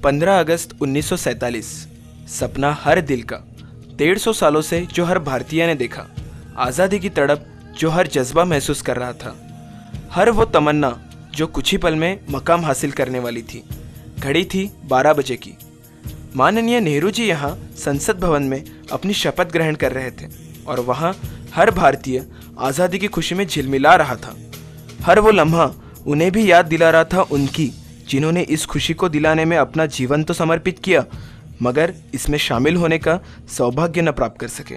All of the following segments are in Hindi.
15 अगस्त 1947। सपना हर दिल का, 150 सालों से जो हर भारतीय ने देखा, आज़ादी की तड़प जो हर जज्बा महसूस कर रहा था, हर वो तमन्ना जो कुछ ही पल में मकाम हासिल करने वाली थी। घड़ी थी 12 बजे की। माननीय नेहरू जी यहाँ संसद भवन में अपनी शपथ ग्रहण कर रहे थे और वहाँ हर भारतीय आज़ादी की खुशी में झिलमिला रहा था। हर वो लम्हा उन्हें भी याद दिला रहा था उनकी, जिन्होंने इस खुशी को दिलाने में अपना जीवन तो समर्पित किया, मगर इसमें शामिल होने का सौभाग्य न प्राप्त कर सके।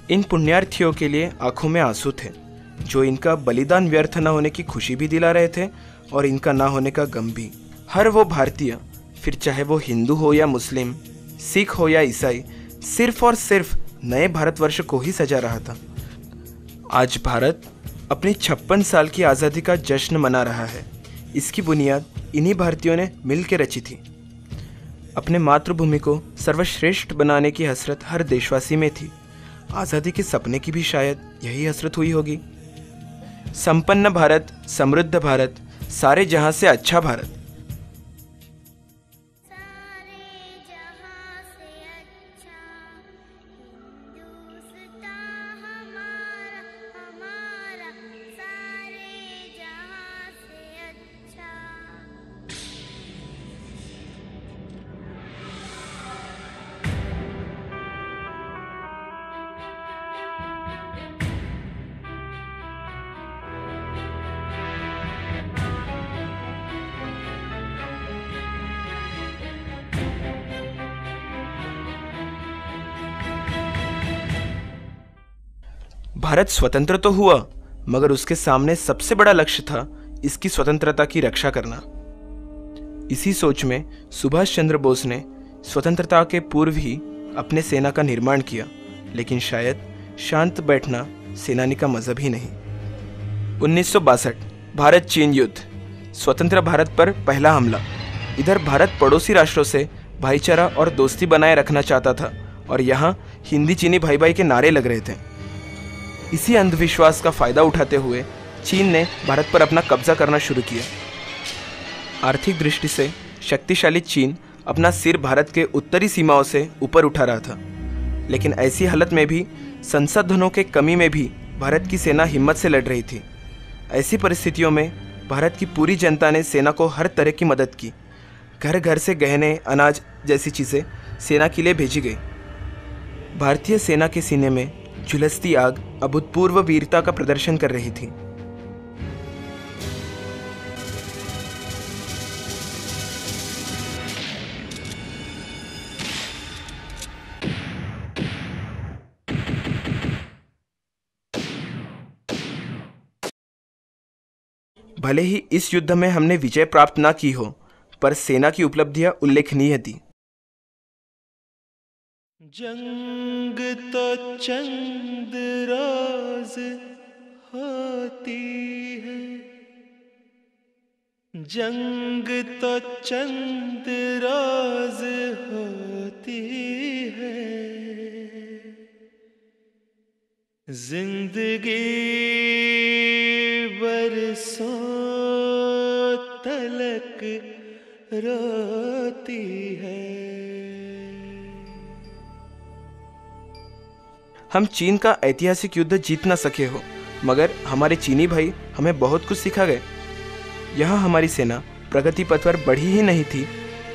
इन पुण्यार्थियों के लिए आंखों में आंसू थे, जो इनका बलिदान व्यर्थ न होने की खुशी भी दिला रहे थे और इनका ना होने का गम भी। हर वो भारतीय, फिर चाहे वो हिंदू हो या मुस्लिम, सिख हो या ईसाई, सिर्फ और सिर्फ नए भारतवर्ष को ही सजा रहा था। आज भारत अपनी 56 साल की आज़ादी का जश्न मना रहा है। इसकी बुनियाद इन्हीं भारतीयों ने मिल के रची थी। अपने मातृभूमि को सर्वश्रेष्ठ बनाने की हसरत हर देशवासी में थी। आज़ादी के सपने की भी शायद यही हसरत हुई होगी। संपन्न भारत, समृद्ध भारत, सारे जहां से अच्छा भारत। भारत स्वतंत्र तो हुआ, मगर उसके सामने सबसे बड़ा लक्ष्य था इसकी स्वतंत्रता की रक्षा करना। इसी सोच में सुभाष चंद्र बोस ने स्वतंत्रता के पूर्व ही अपने सेना का निर्माण किया, लेकिन शायद शांत बैठना सेनानी का मजहब ही नहीं। 1962 भारत चीन युद्ध, स्वतंत्र भारत पर पहला हमला। इधर भारत पड़ोसी राष्ट्रों से भाईचारा और दोस्ती बनाए रखना चाहता था और यहाँ हिंदी चीनी भाई भाई के नारे लग रहे थे। इसी अंधविश्वास का फायदा उठाते हुए चीन ने भारत पर अपना कब्जा करना शुरू किया। आर्थिक दृष्टि से शक्तिशाली चीन अपना सिर भारत के उत्तरी सीमाओं से ऊपर उठा रहा था, लेकिन ऐसी हालत में भी, संसाधनों के कमी में भी भारत की सेना हिम्मत से लड़ रही थी। ऐसी परिस्थितियों में भारत की पूरी जनता ने सेना को हर तरह की मदद की। घर घर से गहने, अनाज जैसी चीज़ें सेना के लिए भेजी गई। भारतीय सेना के सीने में झुलसती आग अभूतपूर्व वीरता का प्रदर्शन कर रही थी। भले ही इस युद्ध में हमने विजय प्राप्त ना की हो, पर सेना की उपलब्धियां उल्लेखनीय थी। जंग तो चंद रोज होती है, जंग तो चंद रोज होती है, जिंदगी बरसों तलक रोती है। हम चीन का ऐतिहासिक युद्ध जीत ना सके हो, मगर हमारे चीनी भाई हमें बहुत कुछ सिखा गए। यहाँ हमारी सेना प्रगति पथ पर बढ़ी ही नहीं थी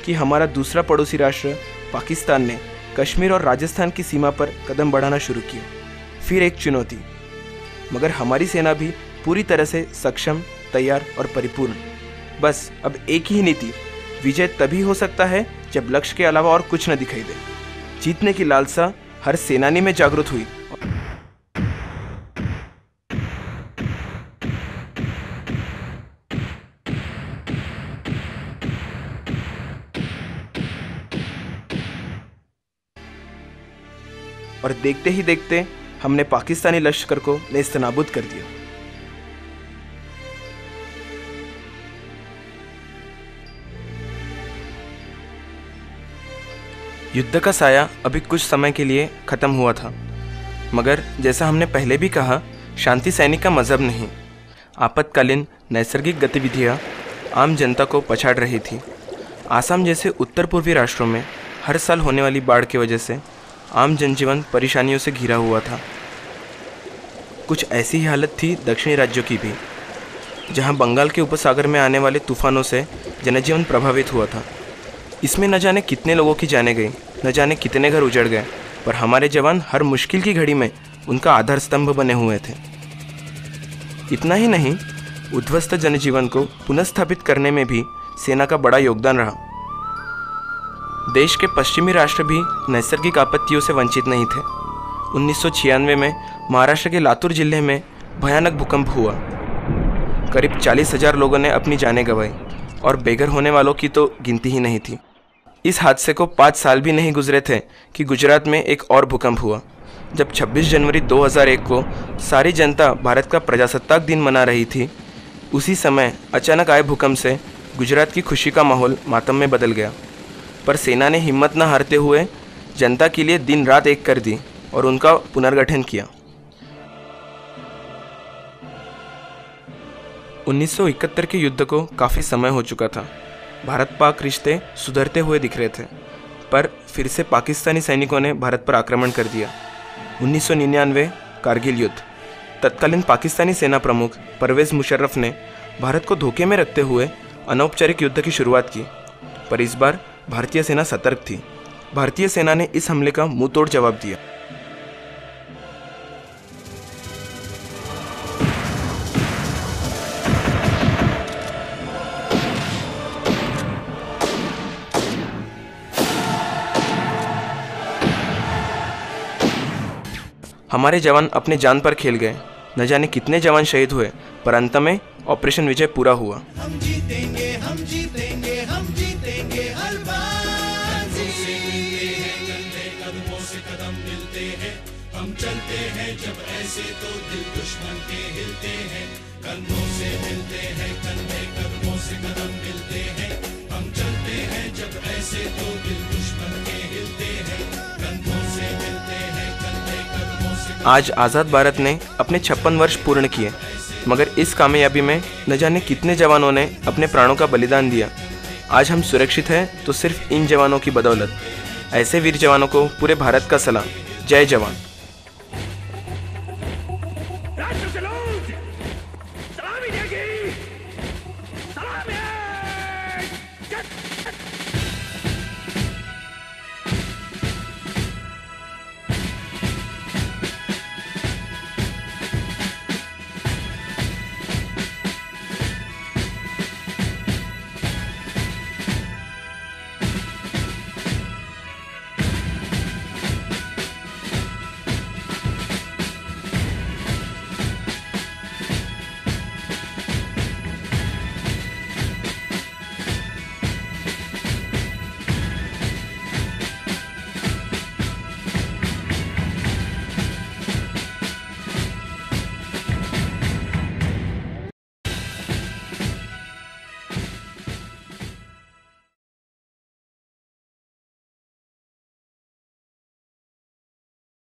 कि हमारा दूसरा पड़ोसी राष्ट्र पाकिस्तान ने कश्मीर और राजस्थान की सीमा पर कदम बढ़ाना शुरू किया। फिर एक चुनौती, मगर हमारी सेना भी पूरी तरह से सक्षम, तैयार और परिपूर्ण। बस अब एक ही नीति, विजय तभी हो सकता है जब लक्ष्य के अलावा और कुछ न दिखाई दे। जीतने की लालसा हर सेनानी में जागृत हुई। और देखते ही देखते हमने पाकिस्तानी लश्कर को नेस्तनाबूद कर दिया। युद्ध का साया अभी कुछ समय के लिए खत्म हुआ था, मगर जैसा हमने पहले भी कहा, शांति सैनिक का मजहब नहीं। आपातकालीन नैसर्गिक गतिविधियां आम जनता को पछाड़ रही थी। आसाम जैसे उत्तर पूर्वी राष्ट्रों में हर साल होने वाली बाढ़ की वजह से आम जनजीवन परेशानियों से घिरा हुआ था। कुछ ऐसी ही हालत थी दक्षिणी राज्यों की भी, जहां बंगाल के उपसागर में आने वाले तूफानों से जनजीवन प्रभावित हुआ था। इसमें न जाने कितने लोगों की जानें गई, न जाने कितने घर उजड़ गए, पर हमारे जवान हर मुश्किल की घड़ी में उनका आधार स्तंभ बने हुए थे। इतना ही नहीं, उद्ध्वस्त जनजीवन को पुनर्स्थापित करने में भी सेना का बड़ा योगदान रहा। देश के पश्चिमी राष्ट्र भी नैसर्गिक आपत्तियों से वंचित नहीं थे। 1996 में महाराष्ट्र के लातूर जिले में भयानक भूकंप हुआ। करीब 40,000 लोगों ने अपनी जानें गंवाई और बेघर होने वालों की तो गिनती ही नहीं थी। इस हादसे को 5 साल भी नहीं गुजरे थे कि गुजरात में एक और भूकंप हुआ। जब 26 जनवरी 2001 को सारी जनता भारत का प्रजासत्ताक दिन मना रही थी, उसी समय अचानक आए भूकंप से गुजरात की खुशी का माहौल मातम में बदल गया। पर सेना ने हिम्मत न हारते हुए जनता के लिए दिन रात एक कर दी और उनका पुनर्गठन किया। 1971 के युद्ध को काफ़ी समय हो चुका था। भारत पाक रिश्ते सुधरते हुए दिख रहे थे, पर फिर से पाकिस्तानी सैनिकों ने भारत पर आक्रमण कर दिया। 1999 कारगिल युद्ध। तत्कालीन पाकिस्तानी सेना प्रमुख परवेज़ मुशर्रफ ने भारत को धोखे में रखते हुए अनौपचारिक युद्ध की शुरुआत की, पर इस बार भारतीय सेना सतर्क थी। भारतीय सेना ने इस हमले का मुंह तोड़ जवाब दिया। हमारे जवान अपने जान पर खेल गए। न जाने कितने जवान शहीद हुए, पर अंत में ऑपरेशन विजय पूरा हुआ। हम जीतेंगे, हम जीतेंगे, हम जीतेंगे हर बार। कदमों से कदम मिलते हैं, हम चलते हैं जब ऐसे तो दिल दुश्मन के हिलते हैं। कदमों से मिलते हैं कंधे, कदमों से कदम मिलते हैं, हम चलते हैं जब ऐसे तो दिल दुश्मन के हिलते हैं। कदमों से मिलते हैं कंधे, कदमों से। आज आज़ाद भारत ने अपने 56 वर्ष पूर्ण किए, मगर इस कामयाबी में न जाने कितने जवानों ने अपने प्राणों का बलिदान दिया। आज हम सुरक्षित हैं तो सिर्फ इन जवानों की बदौलत। ऐसे वीर जवानों को पूरे भारत का सलाम। जय जवान।